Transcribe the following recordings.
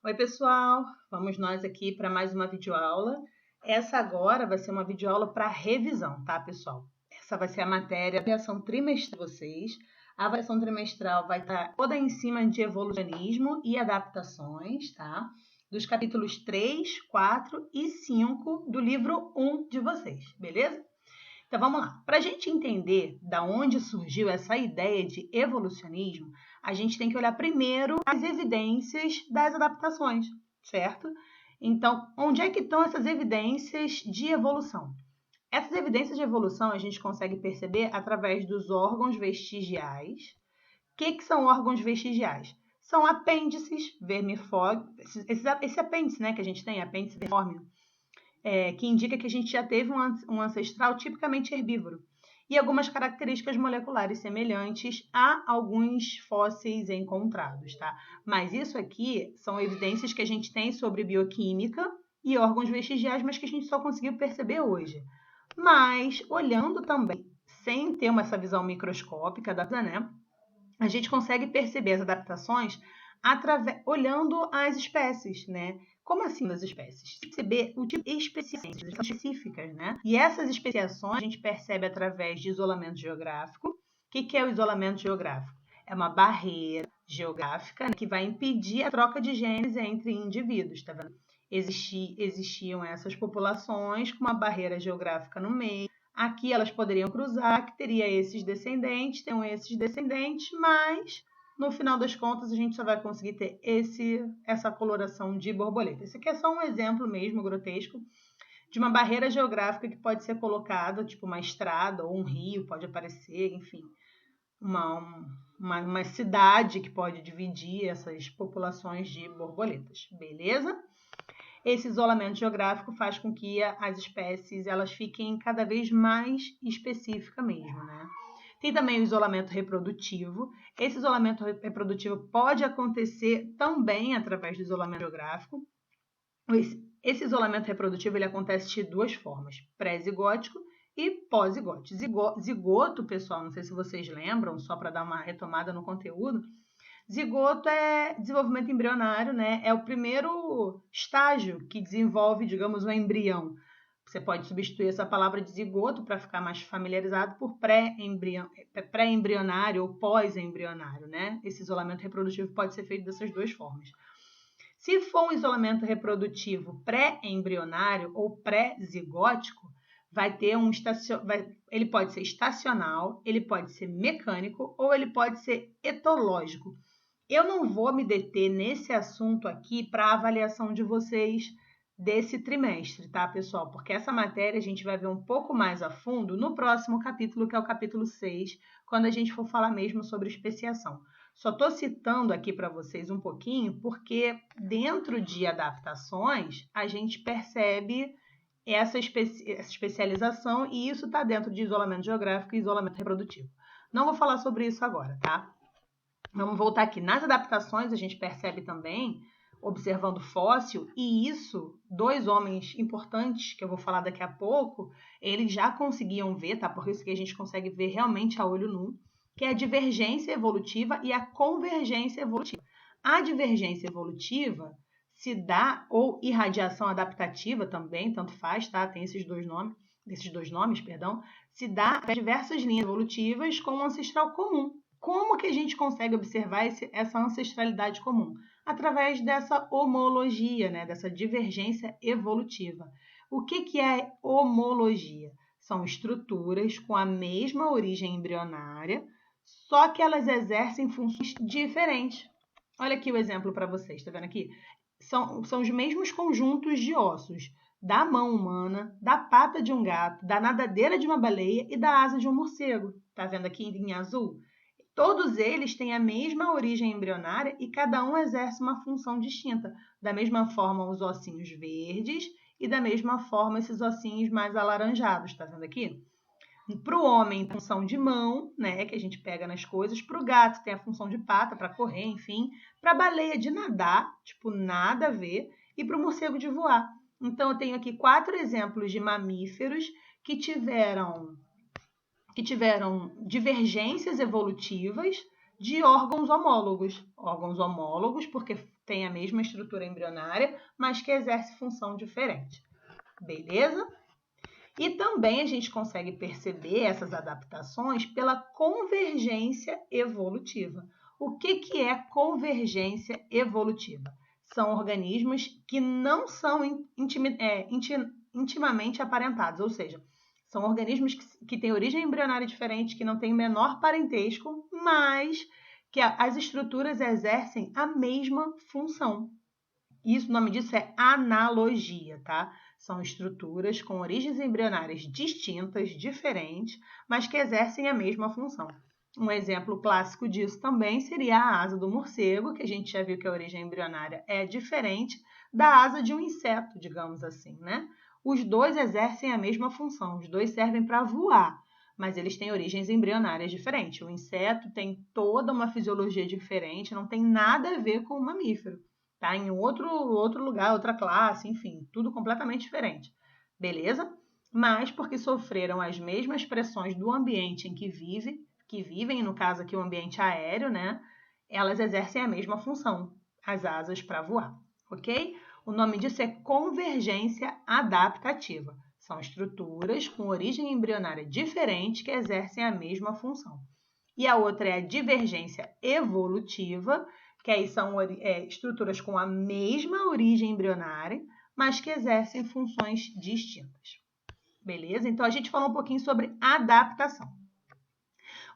Oi, pessoal! Vamos nós aqui para mais uma videoaula. Essa agora vai ser uma videoaula para revisão, tá, pessoal? Essa vai ser a matéria avaliação trimestral de vocês. A avaliação trimestral vai estar toda em cima de evolucionismo e adaptações, tá? Dos capítulos 3, 4 e 5 do livro 1 de vocês, beleza? Então vamos lá. Para a gente entender da onde surgiu essa ideia de evolucionismo, a gente tem que olhar primeiro as evidências das adaptações, certo? Então, onde é que estão essas evidências de evolução? Essas evidências de evolução a gente consegue perceber através dos órgãos vestigiais. O que são órgãos vestigiais? São apêndices vermifólicos, esse apêndice, né, que a gente tem, apêndice vermíforme, que indica que a gente já teve um ancestral tipicamente herbívoro e algumas características moleculares semelhantes a alguns fósseis encontrados, tá? Mas isso aqui são evidências que a gente tem sobre bioquímica e órgãos vestigiais, mas que a gente só conseguiu perceber hoje. Mas, olhando também, sem ter essa visão microscópica né, a gente consegue perceber as adaptações olhando as espécies, né? Como assim as espécies? Perceber o tipo de específicas, né? E essas especiações a gente percebe através de isolamento geográfico. O que é o isolamento geográfico? É uma barreira geográfica, né, que vai impedir a troca de genes entre indivíduos, tá vendo? Existiam essas populações com uma barreira geográfica no meio. Aqui elas poderiam cruzar, que teria esses descendentes, mas no final das contas a gente só vai conseguir ter essa coloração de borboleta. Esse aqui é só um exemplo mesmo grotesco de uma barreira geográfica que pode ser colocada, tipo uma estrada ou um rio, pode aparecer, enfim, uma cidade que pode dividir essas populações de borboletas, beleza? Esse isolamento geográfico faz com que as espécies elas fiquem cada vez mais específicas mesmo, né? Tem também o isolamento reprodutivo. Esse isolamento reprodutivo pode acontecer também através do isolamento geográfico. Esse isolamento reprodutivo ele acontece de duas formas, pré-zigótico e pós-zigótico. Zigoto, pessoal, não sei se vocês lembram, só para dar uma retomada no conteúdo, zigoto é desenvolvimento embrionário, né? É o primeiro estágio que desenvolve, digamos, um embrião. Você pode substituir essa palavra de zigoto para ficar mais familiarizado por pré-embrionário ou pós-embrionário, né? Esse isolamento reprodutivo pode ser feito dessas duas formas. Se for um isolamento reprodutivo pré-embrionário ou pré-zigótico, ele pode ser estacional, ele pode ser mecânico ou ele pode ser etológico. Eu não vou me deter nesse assunto aqui para a avaliação de vocês desse trimestre, tá, pessoal? Porque essa matéria a gente vai ver um pouco mais a fundo no próximo capítulo, que é o capítulo 6, quando a gente for falar mesmo sobre especiação. Só estou citando aqui para vocês um pouquinho, porque dentro de adaptações a gente percebe essa especialização e isso está dentro de isolamento geográfico e isolamento reprodutivo. Não vou falar sobre isso agora, tá? Vamos voltar aqui. Nas adaptações, a gente percebe também, observando fóssil, e isso, dois homens importantes, que eu vou falar daqui a pouco, eles já conseguiam ver, tá? Por isso que a gente consegue ver realmente a olho nu, que é a divergência evolutiva e a convergência evolutiva. A divergência evolutiva se dá, ou irradiação adaptativa também, tanto faz, tá? Tem esses dois nomes, se dá a diversas linhas evolutivas com um ancestral comum. Como que a gente consegue observar essa ancestralidade comum? Através dessa homologia, né? Dessa divergência evolutiva. O que é homologia? São estruturas com a mesma origem embrionária, só que elas exercem funções diferentes. Olha aqui o exemplo para vocês, tá vendo aqui? São os mesmos conjuntos de ossos da mão humana, da pata de um gato, da nadadeira de uma baleia e da asa de um morcego. Tá vendo aqui em azul? Todos eles têm a mesma origem embrionária e cada um exerce uma função distinta. Da mesma forma, os ossinhos verdes e da mesma forma esses ossinhos mais alaranjados, tá vendo aqui? Para o homem, função de mão, né, que a gente pega nas coisas. Para o gato, tem a função de pata, para correr, enfim. Para a baleia, de nadar, tipo, nada a ver. E para o morcego, de voar. Então, eu tenho aqui 4 exemplos de mamíferos que tiveram divergências evolutivas de órgãos homólogos. Órgãos homólogos, porque tem a mesma estrutura embrionária, mas que exerce função diferente. Beleza? E também a gente consegue perceber essas adaptações pela convergência evolutiva. O que é convergência evolutiva? São organismos que não são intimamente aparentados, ou seja, são organismos que têm origem embrionária diferente, que não têm o menor parentesco, mas que as estruturas exercem a mesma função. Isso, o nome disso é analogia, tá? São estruturas com origens embrionárias distintas, diferentes, mas que exercem a mesma função. Um exemplo clássico disso também seria a asa do morcego, que a gente já viu que a origem embrionária é diferente da asa de um inseto, digamos assim, né? Os dois exercem a mesma função, os dois servem para voar, mas eles têm origens embrionárias diferentes. O inseto tem toda uma fisiologia diferente, não tem nada a ver com o mamífero. Tá? Em outro lugar, outra classe, enfim, tudo completamente diferente. Beleza? Mas porque sofreram as mesmas pressões do ambiente em que vivem, no caso aqui o ambiente aéreo, né? Elas exercem a mesma função, as asas para voar, ok? O nome disso é convergência adaptativa. São estruturas com origem embrionária diferente que exercem a mesma função. E a outra é a divergência evolutiva, que aí são estruturas com a mesma origem embrionária, mas que exercem funções distintas. Beleza? Então, a gente falou um pouquinho sobre adaptação.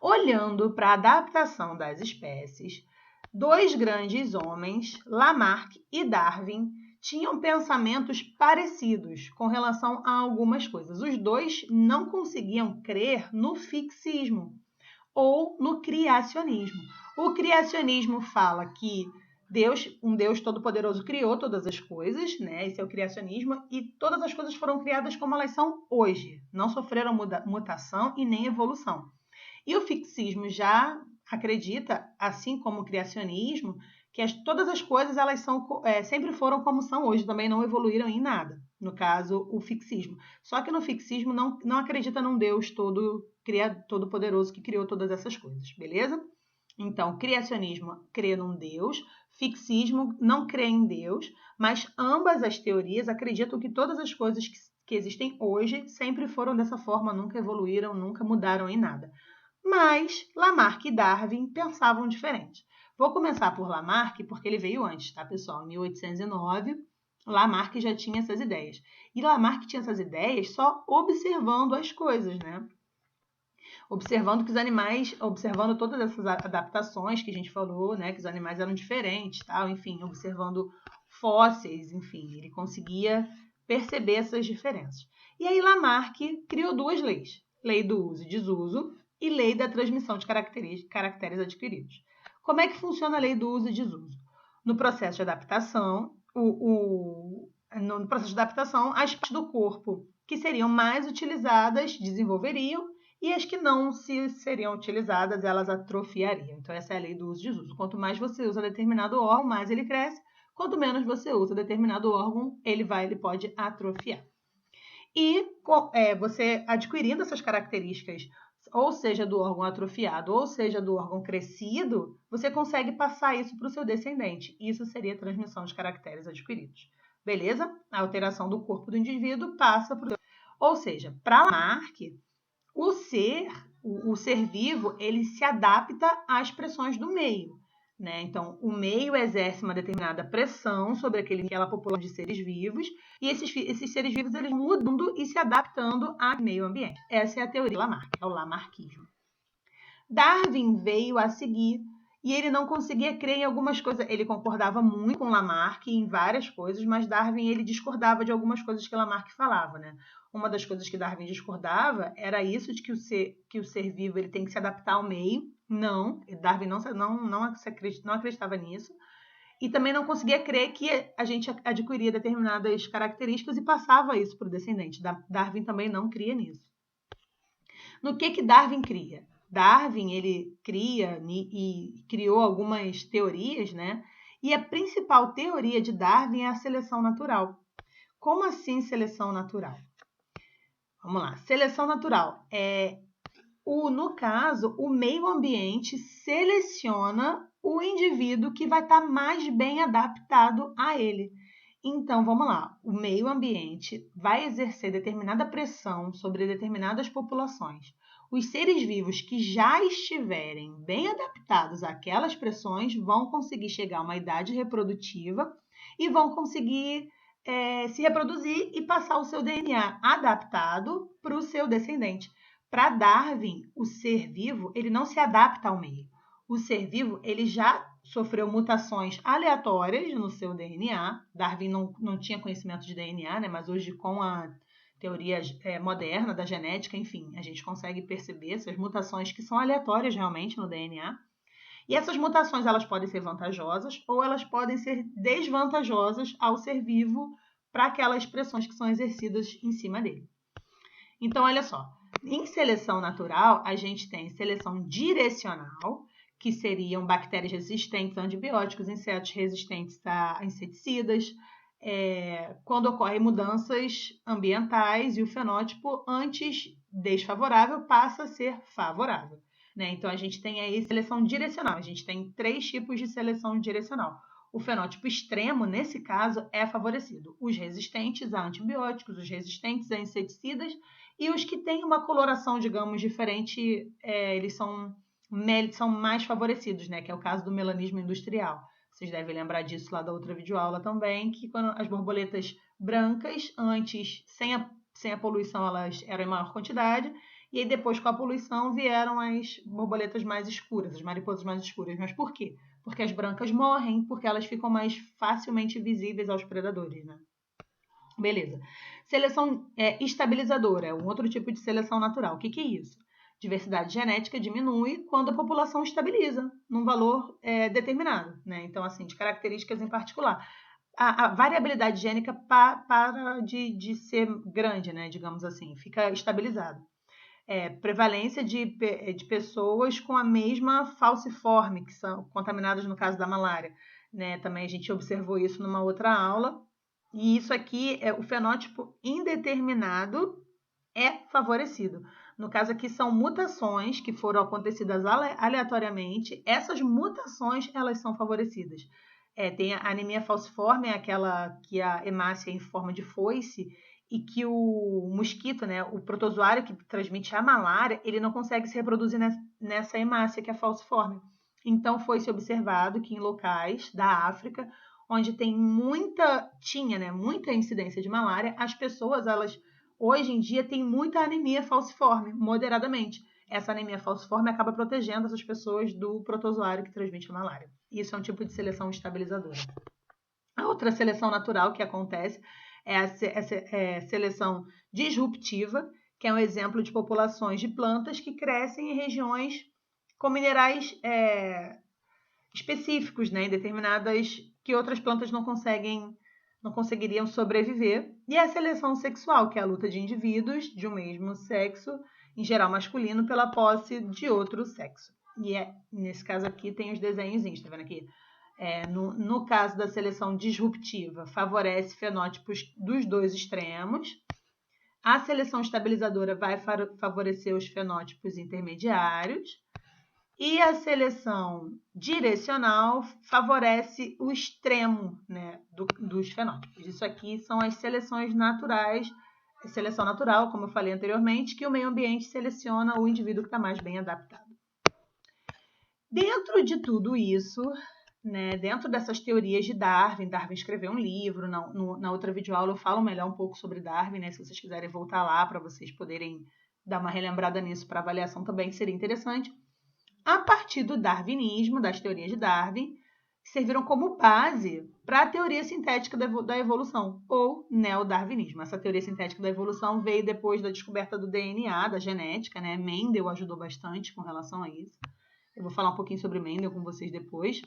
Olhando para a adaptação das espécies, dois grandes homens, Lamarck e Darwin, tinham pensamentos parecidos com relação a algumas coisas. Os dois não conseguiam crer no fixismo ou no criacionismo. O criacionismo fala que um Deus todo-poderoso criou todas as coisas, né? Esse é o criacionismo, e todas as coisas foram criadas como elas são hoje, não sofreram mutação e nem evolução. E o fixismo já acredita, assim como o criacionismo, que todas as coisas elas sempre foram como são hoje, também não evoluíram em nada. No caso, o fixismo. Só que no fixismo não acredita num Deus todo-poderoso que criou todas essas coisas, beleza? Então, criacionismo crê num Deus, fixismo não crê em Deus, mas ambas as teorias acreditam que todas as coisas que existem hoje sempre foram dessa forma, nunca evoluíram, nunca mudaram em nada. Mas Lamarck e Darwin pensavam diferente. Vou começar por Lamarck, porque ele veio antes, tá, pessoal? Em 1809, Lamarck já tinha essas ideias. E Lamarck tinha essas ideias só observando as coisas, né? Observando que os animais, observando todas essas adaptações que a gente falou, né? Que os animais eram diferentes, tal, enfim, observando fósseis, enfim, ele conseguia perceber essas diferenças. E aí Lamarck criou duas leis: lei do uso e desuso e lei da transmissão de caracteres adquiridos. Como é que funciona a lei do uso e desuso? No processo de adaptação, no processo de adaptação, as partes do corpo que seriam mais utilizadas desenvolveriam e as que não seriam utilizadas, elas atrofiariam. Então, essa é a lei do uso e desuso. Quanto mais você usa determinado órgão, mais ele cresce. Quanto menos você usa determinado órgão, ele pode atrofiar. E você adquirindo essas características, ou seja, do órgão atrofiado, ou seja, do órgão crescido, você consegue passar isso para o seu descendente. Isso seria a transmissão de caracteres adquiridos. Beleza? A alteração do corpo do indivíduo passa para o... Ou seja, para Lamarck, o ser vivo, ele se adapta às pressões do meio, né? Então, o meio exerce uma determinada pressão sobre aquela população de seres vivos, e esses seres vivos eles mudando e se adaptando ao meio ambiente. Essa é a teoria de Lamarck, é o lamarckismo. Darwin veio a seguir e ele não conseguia crer em algumas coisas. Ele concordava muito com Lamarck em várias coisas, mas Darwin ele discordava de algumas coisas que Lamarck falava, né? Uma das coisas que Darwin discordava era isso de que o ser vivo ele tem que se adaptar ao meio. Não, Darwin não acreditava nisso. E também não conseguia crer que a gente adquiria determinadas características e passava isso para o descendente. Darwin também não cria nisso. No que Darwin cria? Darwin ele cria e criou algumas teorias, né? E a principal teoria de Darwin é a seleção natural. Como assim seleção natural? Vamos lá. Seleção natural no caso, o meio ambiente seleciona o indivíduo que vai estar mais bem adaptado a ele. Então, vamos lá. O meio ambiente vai exercer determinada pressão sobre determinadas populações. Os seres vivos que já estiverem bem adaptados àquelas pressões vão conseguir chegar a uma idade reprodutiva e vão conseguir se reproduzir e passar o seu DNA adaptado para o seu descendente. Para Darwin, o ser vivo ele não se adapta ao meio. O ser vivo ele já sofreu mutações aleatórias no seu DNA. Darwin não tinha conhecimento de DNA, né? Mas hoje com a teoria moderna da genética, enfim, a gente consegue perceber essas mutações que são aleatórias realmente no DNA. E essas mutações elas podem ser vantajosas ou elas podem ser desvantajosas ao ser vivo para aquelas pressões que são exercidas em cima dele. Então, olha só, em seleção natural, a gente tem seleção direcional, que seriam bactérias resistentes a antibióticos, insetos resistentes a inseticidas, quando ocorrem mudanças ambientais e o fenótipo antes desfavorável passa a ser favorável. Né? Então, a gente tem aí seleção direcional. A gente tem 3 tipos de seleção direcional. O fenótipo extremo, nesse caso, é favorecido. Os resistentes a antibióticos, os resistentes a inseticidas e os que têm uma coloração, digamos, diferente, eles são mais favorecidos, né? Que é o caso do melanismo industrial. Vocês devem lembrar disso lá da outra videoaula também, que quando as borboletas brancas, antes, sem a poluição, elas eram em maior quantidade, e aí depois, com a poluição, vieram as borboletas mais escuras, as mariposas mais escuras. Mas por quê? Porque as brancas morrem, porque elas ficam mais facilmente visíveis aos predadores, né? Beleza. Seleção estabilizadora, é um outro tipo de seleção natural. O que é isso? Diversidade genética diminui quando a população estabiliza num valor determinado, né? Então, assim, de características em particular. A variabilidade gênica para de ser grande, né? Digamos assim, fica estabilizado. Prevalência de pessoas com a mesma falciforme, que são contaminadas no caso da malária, né? Também a gente observou isso numa outra aula. E isso aqui, o fenótipo indeterminado é favorecido. No caso aqui são mutações que foram acontecidas aleatoriamente. Essas mutações, elas são favorecidas. Tem a anemia falciforme, aquela que a hemácia é em forma de foice, e que o mosquito, né, o protozoário que transmite a malária, ele não consegue se reproduzir nessa hemácia que é falciforme. Então, foi-se observado que em locais da África, onde tinha muita incidência de malária, as pessoas, elas hoje em dia têm muita anemia falciforme, moderadamente. Essa anemia falciforme acaba protegendo essas pessoas do protozoário que transmite a malária. Isso é um tipo de seleção estabilizadora. A outra seleção natural que acontece é a seleção disruptiva, que é um exemplo de populações de plantas que crescem em regiões com minerais específicos, né, em determinadas que outras plantas não conseguiriam sobreviver. E a seleção sexual, que é a luta de indivíduos de um mesmo sexo, em geral masculino, pela posse de outro sexo. E nesse caso aqui tem os desenhozinhos, tá vendo aqui? No caso da seleção disruptiva, favorece fenótipos dos 2 extremos. A seleção estabilizadora vai favorecer os fenótipos intermediários. E a seleção direcional favorece o extremo, né, dos fenótipos. Isso aqui são as seleções naturais, seleção natural, como eu falei anteriormente, que o meio ambiente seleciona o indivíduo que está mais bem adaptado. Dentro de tudo isso, né, dentro dessas teorias de Darwin escreveu um livro, na outra videoaula eu falo melhor um pouco sobre Darwin, né, se vocês quiserem voltar lá para vocês poderem dar uma relembrada nisso para avaliação também seria interessante. A partir do darwinismo, das teorias de Darwin, serviram como base para a teoria sintética da evolução, ou neodarwinismo. Essa teoria sintética da evolução veio depois da descoberta do DNA, da genética, né? Mendel ajudou bastante com relação a isso. Eu vou falar um pouquinho sobre Mendel com vocês depois.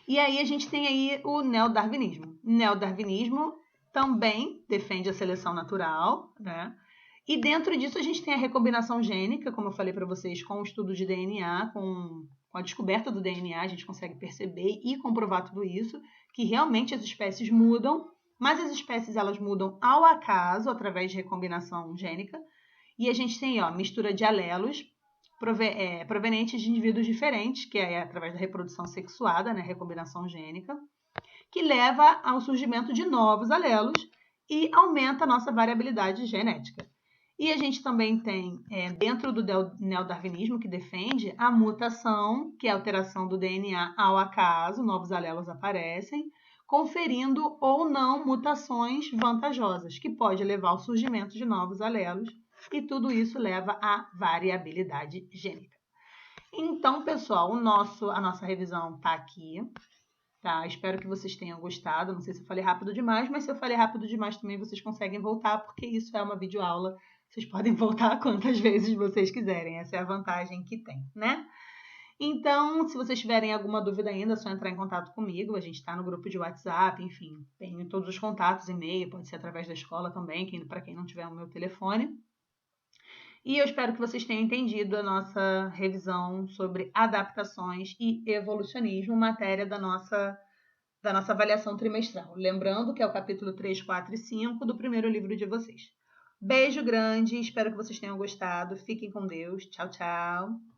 E aí a gente tem aí o neodarwinismo. O neodarwinismo também defende a seleção natural, né? E dentro disso a gente tem a recombinação gênica, como eu falei para vocês, com o estudo de DNA, com a descoberta do DNA, a gente consegue perceber e comprovar tudo isso, que realmente as espécies mudam, mas as espécies elas mudam ao acaso, através de recombinação gênica. E a gente tem mistura de alelos, provenientes de indivíduos diferentes, que é através da reprodução sexuada, né, recombinação gênica, que leva ao surgimento de novos alelos e aumenta a nossa variabilidade genética. E a gente também tem, dentro do neodarwinismo, que defende a mutação, que é a alteração do DNA ao acaso, novos alelos aparecem, conferindo ou não mutações vantajosas, que pode levar ao surgimento de novos alelos, e tudo isso leva à variabilidade gênica. Então, pessoal, a nossa revisão está aqui. Tá? Espero que vocês tenham gostado. Não sei se eu falei rápido demais, mas se eu falei rápido demais também vocês conseguem voltar, porque isso é uma videoaula. Vocês podem voltar quantas vezes vocês quiserem. Essa é a vantagem que tem, né? Então, se vocês tiverem alguma dúvida ainda, é só entrar em contato comigo. A gente está no grupo de WhatsApp, enfim, tenho todos os contatos, e-mail, pode ser através da escola também, para quem não tiver o meu telefone. E eu espero que vocês tenham entendido a nossa revisão sobre adaptações e evolucionismo, matéria da nossa avaliação trimestral. Lembrando que é o capítulo 3, 4 e 5 do primeiro livro de vocês. Beijo grande, espero que vocês tenham gostado. Fiquem com Deus. Tchau, tchau.